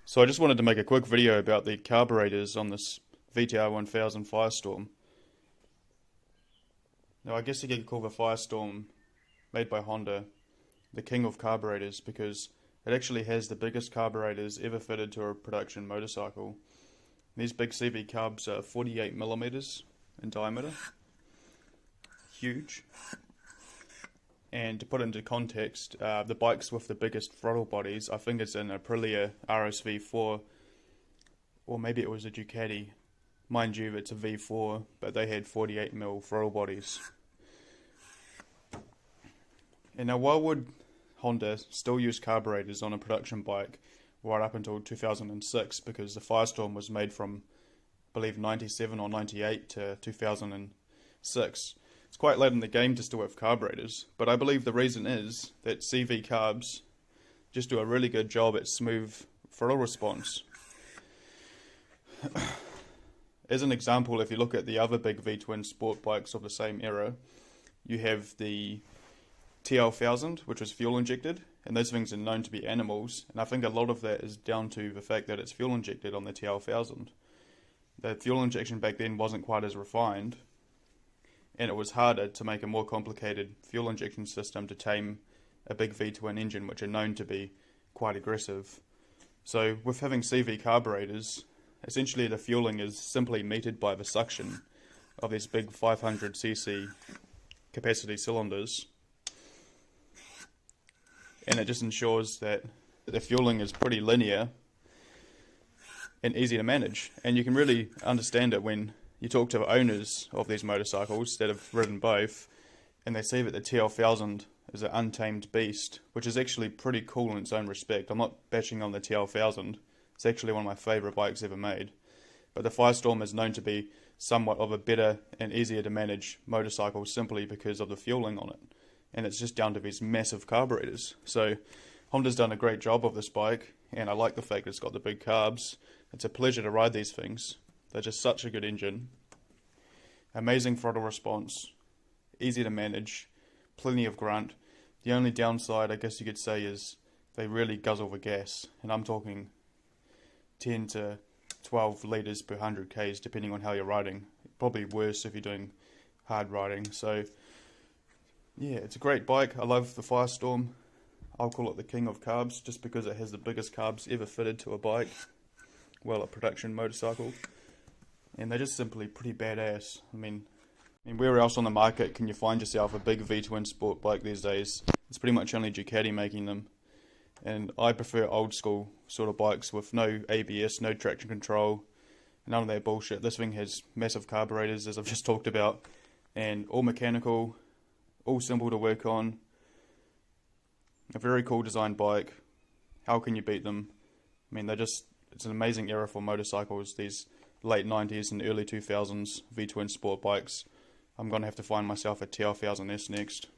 So I just wanted to make a quick video about the carburetors on this VTR1000 Firestorm. Now I guess you could call the Firestorm made by Honda the king of carburetors because it actually has the biggest carburetors ever fitted to a production motorcycle. These big CV carbs are 48mm in diameter. Huge. And to put into context, the bikes with the biggest throttle bodies, I think it's an Aprilia RSV4, or maybe it was a Ducati. Mind you, it's a V4, but they had 48mm throttle bodies. And now why would Honda still use carburetors on a production bike right up until 2006? Because the Firestorm was made from, I believe, 97 or 98 to 2006. It's quite late in the game to still have carburetors, but I believe the reason is that CV carbs just do a really good job at smooth throttle response. As an example, if you look at the other big V-twin sport bikes of the same era, you have the TL1000, which was fuel injected, and those things are known to be animals, and I think a lot of that is down to the fact that it's fuel injected on the TL1000. The fuel injection back then wasn't quite as refined, and it was harder to make a more complicated fuel injection system to tame a big V-twin engine, which are known to be quite aggressive. So with having CV carburetors, essentially the fueling is simply metered by the suction of these big 500cc capacity cylinders, and it just ensures that the fueling is pretty linear and easy to manage. And you can really understand it when you talk to owners of these motorcycles that have ridden both, and they say that the TL1000 is an untamed beast, which is actually pretty cool in its own respect. I'm not bashing on the TL1000. It's actually one of my favourite bikes ever made. But the Firestorm is known to be somewhat of a better and easier to manage motorcycle simply because of the fueling on it. And it's just down to these massive carburetors. So Honda's done a great job of this bike, and I like the fact it's got the big carbs. It's a pleasure to ride these things. They're just such a good engine. Amazing throttle response, easy to manage, plenty of grunt. The only downside, I guess you could say, is they really guzzle the gas, and I'm talking 10 to 12 litres per 100 k's depending on how you're riding. Probably worse if you're doing hard riding. So yeah, it's a great bike. I love the Firestorm. I'll call it the king of carbs just because it has the biggest carbs ever fitted to a bike. Well, a production motorcycle. And they're just simply pretty badass. I mean, where else on the market can you find yourself a big V-twin sport bike these days? It's pretty much only Ducati making them. And I prefer old school sort of bikes with no ABS, no traction control, none of that bullshit. This thing has massive carburetors, as I've just talked about, and all mechanical, all simple to work on. A very cool design bike. How can you beat them? I mean, it's an amazing era for motorcycles, these late 90s and early 2000s V-twin sport bikes. I'm going to have to find myself a TL1000S next.